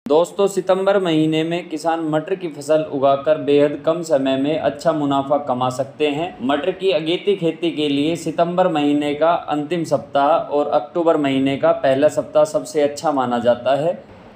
दोस्तों सितंबर महीने में किसान मटर की फसल उगाकर बेहद कम समय में अच्छा मुनाफा कमा सकते हैं। मटर की अगेती खेती के लिए सितंबर महीने का अंतिम सप्ताह और अक्टूबर महीने का पहला सप्ताह सबसे अच्छा माना जाता है।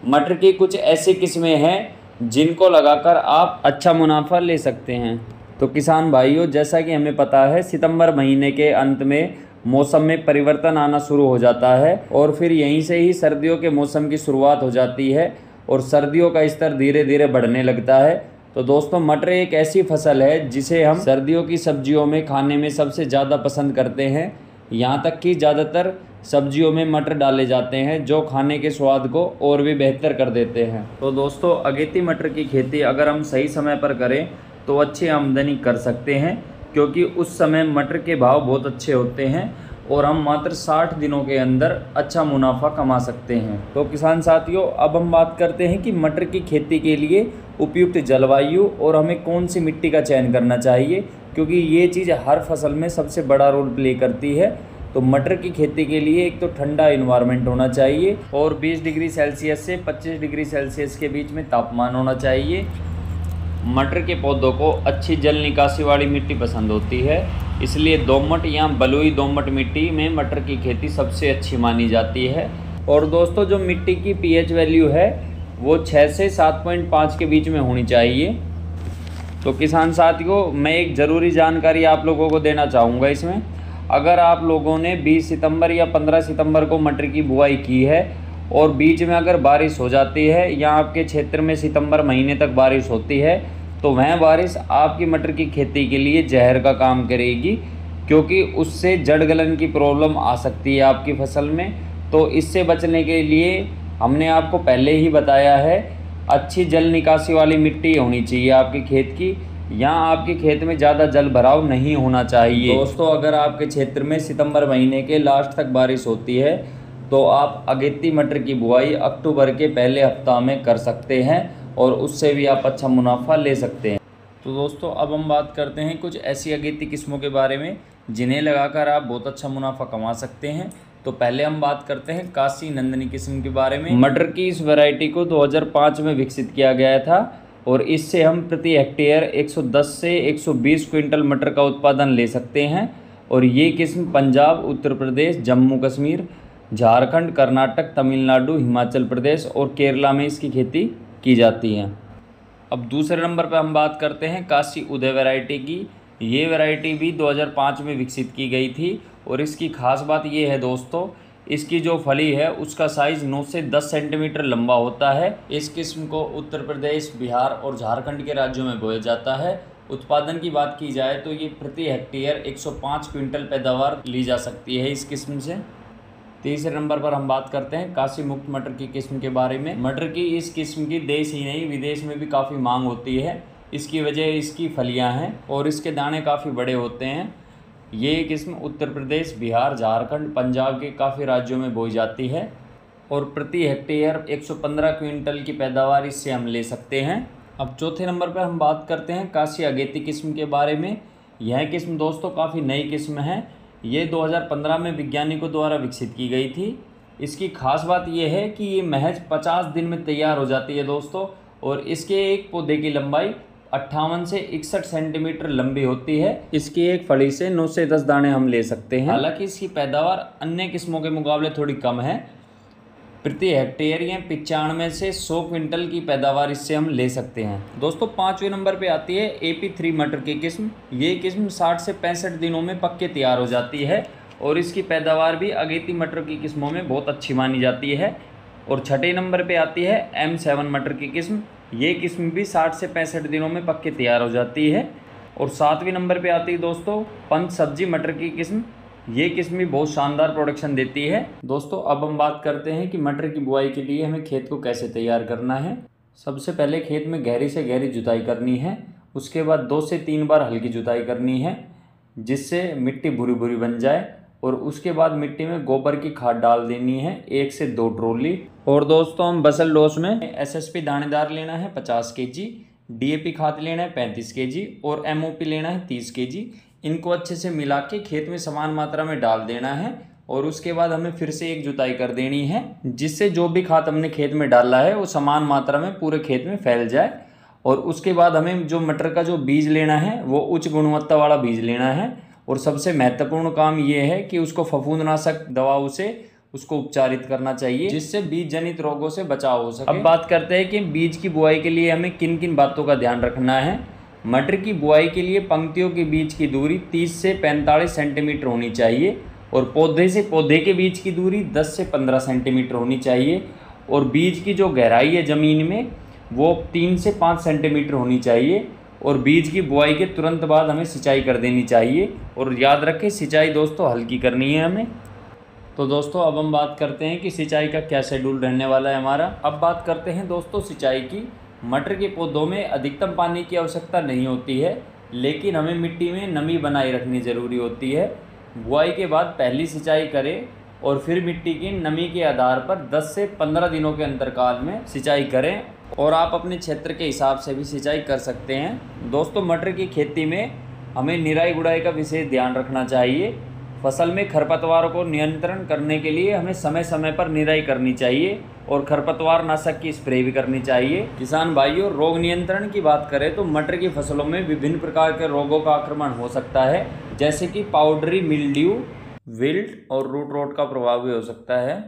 मटर की कुछ ऐसी किस्में हैं जिनको लगाकर आप अच्छा मुनाफा ले सकते हैं। तो किसान भाइयों, जैसा कि हमें पता है सितंबर महीने के अंत में मौसम में परिवर्तन आना शुरू हो जाता है और फिर यहीं से ही सर्दियों के मौसम की शुरुआत हो जाती है और सर्दियों का स्तर धीरे धीरे बढ़ने लगता है। तो दोस्तों मटर एक ऐसी फसल है जिसे हम सर्दियों की सब्जियों में खाने में सबसे ज़्यादा पसंद करते हैं। यहाँ तक कि ज़्यादातर सब्जियों में मटर डाले जाते हैं जो खाने के स्वाद को और भी बेहतर कर देते हैं। तो दोस्तों अगेती मटर की खेती अगर हम सही समय पर करें तो अच्छी आमदनी कर सकते हैं, क्योंकि उस समय मटर के भाव बहुत अच्छे होते हैं और हम मात्र 60 दिनों के अंदर अच्छा मुनाफा कमा सकते हैं। तो किसान साथियों, अब हम बात करते हैं कि मटर की खेती के लिए उपयुक्त जलवायु और हमें कौन सी मिट्टी का चयन करना चाहिए, क्योंकि ये चीज़ हर फसल में सबसे बड़ा रोल प्ले करती है। तो मटर की खेती के लिए एक तो ठंडा इन्वायरमेंट होना चाहिए और 20 डिग्री सेल्सियस से 25 डिग्री सेल्सियस के बीच में तापमान होना चाहिए। मटर के पौधों को अच्छी जल निकासी वाली मिट्टी पसंद होती है, इसलिए दोमट या बलुई दोमट मिट्टी में मटर की खेती सबसे अच्छी मानी जाती है। और दोस्तों जो मिट्टी की पीएच वैल्यू है वो 6 से 7.5 के बीच में होनी चाहिए। तो किसान साथियों, मैं एक ज़रूरी जानकारी आप लोगों को देना चाहूँगा इसमें। अगर आप लोगों ने 20 सितंबर या 15 सितंबर को मटर की बुआई की है और बीच में अगर बारिश हो जाती है या आपके क्षेत्र में सितंबर महीने तक बारिश होती है तो वह बारिश आपकी मटर की खेती के लिए जहर का काम करेगी, क्योंकि उससे जड़ गलन की प्रॉब्लम आ सकती है आपकी फसल में। तो इससे बचने के लिए हमने आपको पहले ही बताया है, अच्छी जल निकासी वाली मिट्टी होनी चाहिए आपके खेत की, यहाँ आपके खेत में ज़्यादा जल भराव नहीं होना चाहिए। दोस्तों अगर आपके क्षेत्र में सितंबर महीने के लास्ट तक बारिश होती है तो आप अगेती मटर की बुआई अक्टूबर के पहले हफ्ता में कर सकते हैं और उससे भी आप अच्छा मुनाफा ले सकते हैं। तो दोस्तों अब हम बात करते हैं कुछ ऐसी अगेती किस्मों के बारे में जिन्हें लगाकर आप बहुत अच्छा मुनाफा कमा सकते हैं। तो पहले हम बात करते हैं काशी नंदिनी किस्म के बारे में। मटर की इस वैरायटी को 2005 में विकसित किया गया था और इससे हम प्रति हेक्टेयर 110 से 120 क्विंटल मटर का उत्पादन ले सकते हैं। और ये किस्म पंजाब, उत्तर प्रदेश, जम्मू कश्मीर, झारखंड, कर्नाटक, तमिलनाडु, हिमाचल प्रदेश और केरला में इसकी खेती की जाती है। अब दूसरे नंबर पर हम बात करते हैं काशी उदय वैरायटी की। ये वैरायटी भी 2005 में विकसित की गई थी और इसकी खास बात ये है दोस्तों, इसकी जो फली है उसका साइज़ 9 से 10 सेंटीमीटर लंबा होता है। इस किस्म को उत्तर प्रदेश, बिहार और झारखंड के राज्यों में बोया जाता है। उत्पादन की बात की जाए तो ये प्रति हेक्टेयर 105 क्विंटल पैदावार ली जा सकती है इस किस्म से। तीसरे नंबर पर हम बात करते हैं काशी मुक्त मटर की किस्म के बारे में। मटर की इस किस्म की देश ही नहीं विदेश में भी काफ़ी मांग होती है। इसकी वजह इसकी फलियां हैं और इसके दाने काफ़ी बड़े होते हैं। ये किस्म उत्तर प्रदेश, बिहार, झारखंड, पंजाब के काफ़ी राज्यों में बोई जाती है और प्रति हेक्टेयर 115 क्विंटल की पैदावार इससे हम ले सकते हैं। अब चौथे नंबर पर हम बात करते हैं काशी अगेती किस्म के बारे में। यह किस्म दोस्तों काफ़ी नई किस्म है। ये 2015 में वैज्ञानिकों द्वारा विकसित की गई थी। इसकी खास बात यह है कि ये महज 50 दिन में तैयार हो जाती है दोस्तों और इसके एक पौधे की लंबाई 58 से 61 सेंटीमीटर लंबी होती है। इसकी एक फली से 9 से 10 दाने हम ले सकते हैं। हालांकि इसकी पैदावार अन्य किस्मों के मुकाबले थोड़ी कम है। प्रति हेक्टेयर या 95 से 100 क्विंटल की पैदावार इससे हम ले सकते हैं। दोस्तों 5वें नंबर पे आती है AP3 मटर की किस्म। ये किस्म 60 से 65 दिनों में पक्के तैयार हो जाती है और इसकी पैदावार भी अगेती मटर की किस्मों में बहुत अच्छी मानी जाती है। और छठे नंबर पे आती है M7 मटर की किस्म। ये किस्म भी 60 से 65 दिनों में पक्के तैयार हो जाती है। और 7वें नंबर पे आती है दोस्तों पंच सब्जी मटर की किस्म। ये किस्म भी बहुत शानदार प्रोडक्शन देती है। दोस्तों अब हम बात करते हैं कि मटर की बुआई के लिए हमें खेत को कैसे तैयार करना है। सबसे पहले खेत में गहरी से गहरी जुताई करनी है। उसके बाद 2 से 3 बार हल्की जुताई करनी है जिससे मिट्टी भूरी भूरी बन जाए। और उसके बाद मिट्टी में गोबर की खाद डाल देनी है 1 से 2 ट्रॉली। और दोस्तों हम बसल डोज में SSP दानेदार लेना है 50 kg, DAP खाद लेना है 35 kg और MOP लेना है 30 kg। इनको अच्छे से मिला के खेत में समान मात्रा में डाल देना है और उसके बाद हमें फिर से एक जुताई कर देनी है, जिससे जो भी खाद हमने खेत में डाला है वो समान मात्रा में पूरे खेत में फैल जाए। और उसके बाद हमें जो मटर का जो बीज लेना है वो उच्च गुणवत्ता वाला बीज लेना है। और सबसे महत्वपूर्ण काम ये है कि उसको फफूंदनाशक दवाओं से उसको उपचारित करना चाहिए, जिससे बीज जनित रोगों से बचाव हो सके। अब बात करते हैं कि बीज की बुआई के लिए हमें किन किन बातों का ध्यान रखना है। मटर की बुआई के लिए पंक्तियों के बीच की दूरी 30 से 45 सेंटीमीटर होनी चाहिए और पौधे से पौधे के बीच की दूरी 10 से 15 सेंटीमीटर होनी चाहिए। और बीज की जो गहराई है ज़मीन में वो 3 से 5 सेंटीमीटर होनी चाहिए। और बीज की बुआई के तुरंत बाद हमें सिंचाई कर देनी चाहिए। और याद रखें, सिंचाई दोस्तों हल्की करनी है हमें। तो दोस्तों अब हम बात करते हैं कि सिंचाई का क्या शेड्यूल रहने वाला है हमारा। अब बात करते हैं दोस्तों सिंचाई की। मटर के पौधों में अधिकतम पानी की आवश्यकता नहीं होती है, लेकिन हमें मिट्टी में नमी बनाए रखनी ज़रूरी होती है। बुआई के बाद पहली सिंचाई करें और फिर मिट्टी की नमी के आधार पर 10 से 15 दिनों के अंतराल में सिंचाई करें। और आप अपने क्षेत्र के हिसाब से भी सिंचाई कर सकते हैं। दोस्तों मटर की खेती में हमें निराई गुड़ाई का विशेष ध्यान रखना चाहिए। फसल में खरपतवारों को नियंत्रण करने के लिए हमें समय समय पर निराई करनी चाहिए और खरपतवार नाशक की स्प्रे भी करनी चाहिए। किसान भाइयों, रोग नियंत्रण की बात करें तो मटर की फसलों में विभिन्न प्रकार के रोगों का आक्रमण हो सकता है, जैसे कि पाउडरी मिल्ड्यू, विल्ट और रूट रॉट का प्रभाव भी हो सकता है।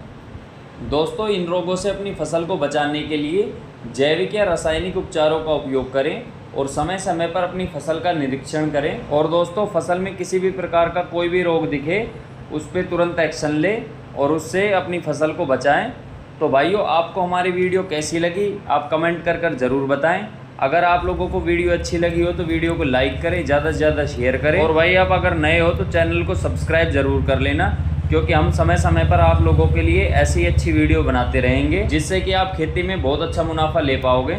दोस्तों इन रोगों से अपनी फसल को बचाने के लिए जैविक या रासायनिक उपचारों का उपयोग करें और समय समय पर अपनी फसल का निरीक्षण करें। और दोस्तों फसल में किसी भी प्रकार का कोई भी रोग दिखे उस पर तुरंत एक्शन लें और उससे अपनी फसल को बचाएं। तो भाइयों, आपको हमारी वीडियो कैसी लगी आप कमेंट कर ज़रूर बताएं। अगर आप लोगों को वीडियो अच्छी लगी हो तो वीडियो को लाइक करें, ज़्यादा से ज़्यादा शेयर करें। और भाई आप अगर नए हो तो चैनल को सब्सक्राइब ज़रूर कर लेना, क्योंकि हम समय समय पर आप लोगों के लिए ऐसी अच्छी वीडियो बनाते रहेंगे, जिससे कि आप खेती में बहुत अच्छा मुनाफा ले पाओगे।